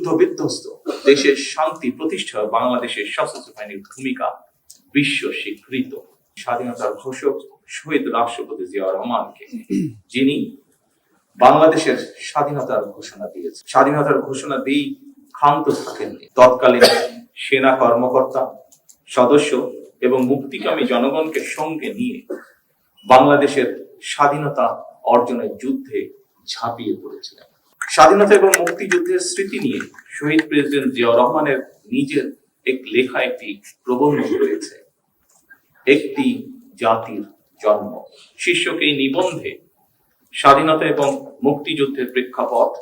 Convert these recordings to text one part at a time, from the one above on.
যুদ্ধ বিধ্বস্ত দেশের শান্তি প্রতিষ্ঠায় বাংলাদেশের সশস্ত্র বাহিনীর ভূমিকা বিশ্ব স্বীকৃত। স্বাধীনতার ঘোষক শহীদ রাষ্ট্রপতি জিয়াউর রহমানকে, যিনি বাংলাদেশের স্বাধীনতার ঘোষণা দিয়েছেন, স্বাধীনতার ঘোষণা দিয়েই ক্ষান্ত থাকেননি। তৎকালীন সেনা কর্মকর্তা, সদস্য এবং মুক্তিকামী জনগণকে সঙ্গে নিয়ে বাংলাদেশের স্বাধীনতা অর্জনের যুদ্ধে ঝাঁপিয়ে পড়েছিলেন। স্বাধীনতা এবং মুক্তিযুদ্ধের স্মৃতি নিয়ে শহীদ প্রেসিডেন্ট জিয়াউর রহমানের নিজের লেখা একটি প্রবন্ধ রয়েছে, একটি জাতির জন্ম শীর্ষক এই নিবন্ধে স্বাধীনতা এবং মুক্তিযুদ্ধের প্রেক্ষাপট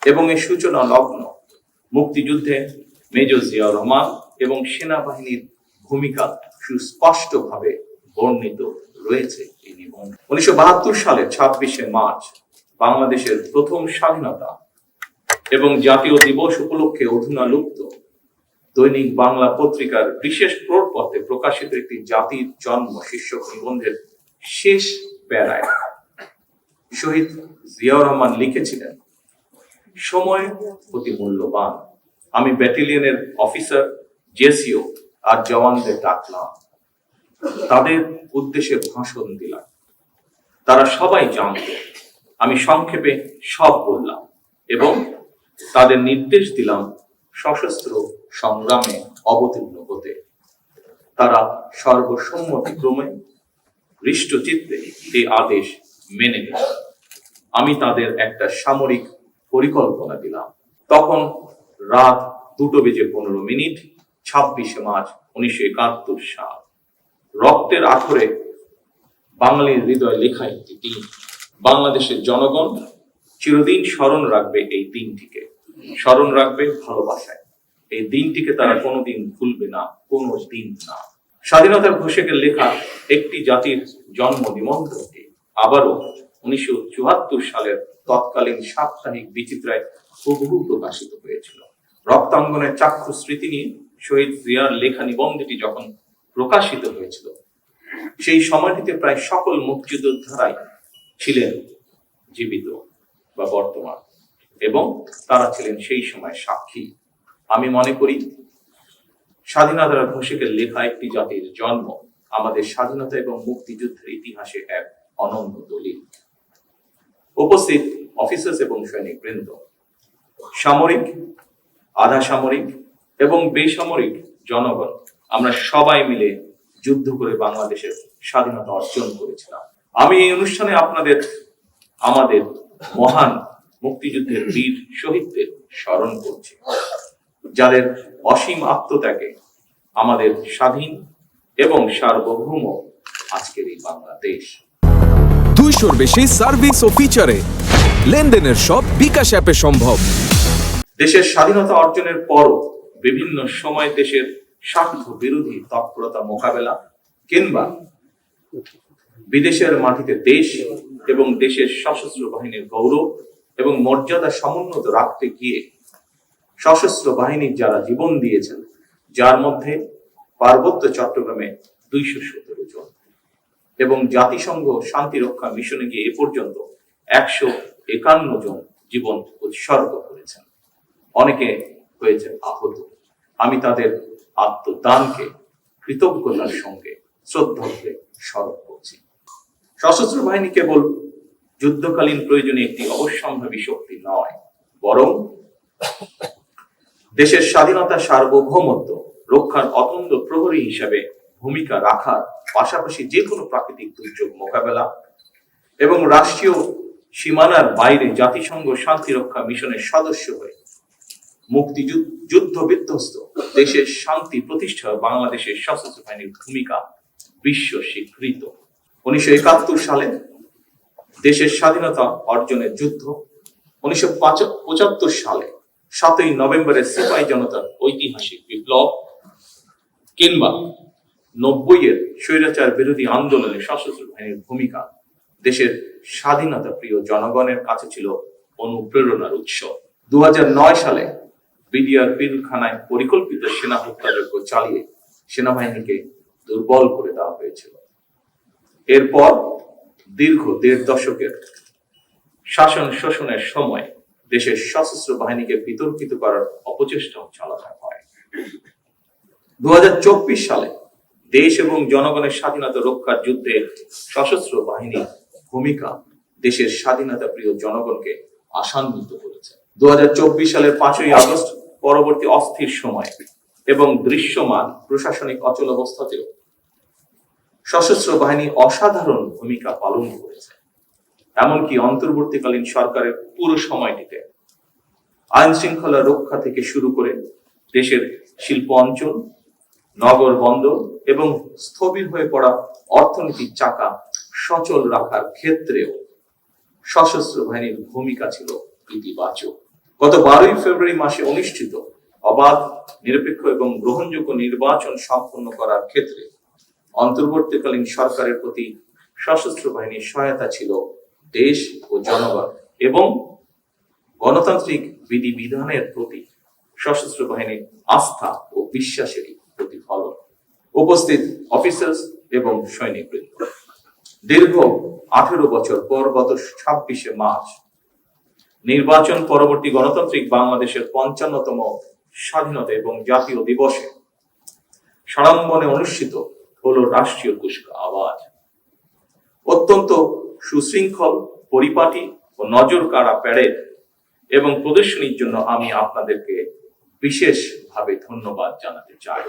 এবং এর সূচনা লগ্ন, মুক্তিযুদ্ধে মেজর জিয়াউর রহমান এবং সেনাবাহিনীর ভূমিকা সুস্পষ্টভাবে বর্ণিত রয়েছে। এই নিবন্ধ 1972 সালের 26শে মার্চ বাংলাদেশের প্রথম স্বাধীনতা এবং জাতীয় দিবস উপলক্ষে অধুনালুপ্ত দৈনিক বাংলা পত্রিকার বিশেষ প্রোটপত্রে প্রকাশিত একটি জাতির জন্ম শীর্ষক নিবন্ধের শেষ প্যারায় শহীদ জিয়াউর রহমান লিখেছিলেন, সময় অতি মূল্যবান। আমি ব্যাটালিয়নের অফিসার, জেসিও আর জওয়ানদের ডাকলাম, তাদের উদ্দেশ্যে ভাষণ দিলাম। তারা সবাই জানত, আমি সংক্ষেপে সব বললাম এবং তাদের নির্দেশ দিলাম সশস্ত্র সংগ্রামে অবতীর্ণ হতে। তারা সর্বসম্মতিক্রমে হৃষ্টচিত্তে এই আদেশ মেনে নিল। আমি তাদের একটা সামরিক পরিকল্পনা দিলাম। তখন রাত 2:15, 26শে মার্চ 1971 সাল। রক্তের আখরে বাঙালির হৃদয় লেখা একটি দিন। বাংলাদেশের জনগণ চিরদিন স্মরণ রাখবে এই দিনটিকে, স্মরণ রাখবে ভালোবাসায়। এই দিনটিকে তারা কোনোদিন ভুলবে না, কোনো দিন না। স্বাধীনতার ঘোষকের লেখা একটি জাতির জন্ম নিবন্ধটি আবারও 1974 সালের তৎকালীন সাপ্তাহিক বিচিত্রায় হুবহু প্রকাশিত হয়েছিল। রক্তাঙ্গনের চাক্ষুষ স্মৃতি নিয়ে শহীদ জিয়ার লেখা নিবন্ধটি যখন প্রকাশিত হয়েছিল, সেই সময়টিতে প্রায় সকল মুক্তিযোদ্ধারাই ছিলেন জীবিত বা বর্তমান, এবং তারা ছিলেন সেই সময় সাক্ষী। আমি মনে করি স্বাধীনতার ঘোষকের লেখা একটি জাতির জন্ম আমাদের স্বাধীনতা এবং মুক্তিযুদ্ধের ইতিহাসে এক অনন্য দলিল। উপস্থিত অফিসার্স এবং সৈনিক বৃন্দ, সামরিক, আধা সামরিক এবং বেসামরিক জনগণ, আমরা সবাই মিলে যুদ্ধ করে বাংলাদেশের স্বাধীনতা অর্জন করেছিলাম। আমি এই অনুষ্ঠানে আমাদের মহান মুক্তিযুদ্ধের বীর শহীদদের স্মরণ করছি, যাদের অসীম আত্মত্যাগে আমাদের স্বাধীন এবং সার্বভৌম আজকের এই বাংলাদেশ। 200-র বেশি সার্ভিস ও ফিচারে লেনদেনের সব বিকাশ অ্যাপে সম্ভব। দেশের স্বাধীনতা অর্জনের পরও বিভিন্ন সময় দেশের স্বার্থ বিরোধী তৎপরতা মোকাবেলা কিংবা বিদেশের মাটিতে দেশ এবং দেশের সশস্ত্র বাহিনীর গৌরব এবং মর্যাদা সমুন্নত রাখতে গিয়ে সশস্ত্র বাহিনীর যারা জীবন দিয়েছেন, যার মধ্যে পার্বত্য চট্টগ্রামে 217 জন এবং জাতিসংঘ শান্তিরক্ষা মিশনে গিয়ে এ পর্যন্ত 151 জন জীবন উৎসর্গ করেছেন, অনেকে হয়েছেন আহত। আমি তাদের আত্মদানকে কৃতজ্ঞতার সঙ্গে শ্রদ্ধা করে স্মরণ করছি। সশস্ত্র বাহিনী কেবল যুদ্ধকালীন প্রয়োজনে একটি অবশ্যম্ভাবী শক্তি নয়, বরং দেশের স্বাধীনতা সার্বভৌমত্ব রক্ষার অতন্দ্র প্রহরী হিসাবে ভূমিকা রাখার পাশাপাশি যে কোনো প্রাকৃতিক দুর্যোগ মোকাবেলা এবং রাষ্ট্রীয় সীমানার বাইরে জাতিসংঘ শান্তিরক্ষা মিশনের সদস্য হয়ে মুক্তিযুদ্ধ বিধ্বস্ত দেশের শান্তি প্রতিষ্ঠায় বাংলাদেশের সশস্ত্র বাহিনীর ভূমিকা বিশ্ব স্বীকৃত। 1971 সালে দেশের স্বাধীনতা অর্জনের যুদ্ধ, 1975 সালে 7ই নভেম্বরের সিপাহী জনতার ঐতিহাসিক বিপ্লব কিংবা 90-এর স্বৈরাচার বিরোধী আন্দোলনে সশস্ত্র বাহিনীর ভূমিকা দেশের স্বাধীনতা প্রিয় জনগণের কাছে ছিল অনুপ্রেরণার উৎস। 2009 সালে বিডিআর পিলখানায় পরিকল্পিত সেনা হত্যাযজ্ঞ চালিয়ে সেনাবাহিনীকে দুর্বল করে দেওয়া হয়েছিল। এরপর দীর্ঘ 1.5 দশকের শাসন শোষণের সময় দেশের সশস্ত্র বাহিনীকে বিতর্কিত করার অপচেষ্টাও চালানো হয়। 2024 সালে দেশ এবং জনগণের স্বাধীনতা রক্ষার যুদ্ধে সশস্ত্র বাহিনীর ভূমিকা দেশের স্বাধীনতা প্রিয় জনগণকে আশান্বিত করেছে। 2024 সালের 5ই আগস্ট পরবর্তী অস্থির সময় এবং দৃশ্যমান প্রশাসনিক অচলাবস্থাতেও সশস্ত্র বাহিনী অসাধারণ ভূমিকা পালন করেছে। এমনকি অন্তর্বর্তীকালীন সরকারের পুরো সময়টিতে আইন শৃঙ্খলা রক্ষা থেকে শুরু করে দেশের শিল্প অঞ্চল, নগর বন্দর এবং স্থবির হয়ে পড়া অর্থনীতির চাকা সচল রাখার ক্ষেত্রেও সশস্ত্র বাহিনীর ভূমিকা ছিল ইতিবাচক। গত 12ই ফেব্রুয়ারি মাসে অনুষ্ঠিত অবাধ, নিরপেক্ষ এবং গ্রহণযোগ্য নির্বাচন সম্পন্ন করার ক্ষেত্রে অন্তর্বর্তীকালীন সরকারের প্রতি সশস্ত্র বাহিনীর সহায়তা ছিল দেশ ও জনগণ এবং গণতান্ত্রিক বিধিবিধানের প্রতি সশস্ত্র বাহিনীর আস্থা ও বিশ্বাসেরই প্রতিফলন। উপস্থিত অফিসার্স এবং সৈনিকবৃন্দ, দীর্ঘ 18 বছর পর গত 26শে মার্চ নির্বাচন পরবর্তী গণতান্ত্রিক বাংলাদেশের 55তম স্বাধীনতা এবং জাতীয় দিবসে সাড়ম্বরে অনুষ্ঠিত হলো রাষ্ট্রীয় কুচকাওয়াজ। অত্যন্ত সুশৃঙ্খল, পরিপাটি ও নজর কাড়া প্যারেড এবং প্রদর্শনীর জন্য আমি আপনাদেরকে বিশেষভাবে ধন্যবাদ জানাতে চাই।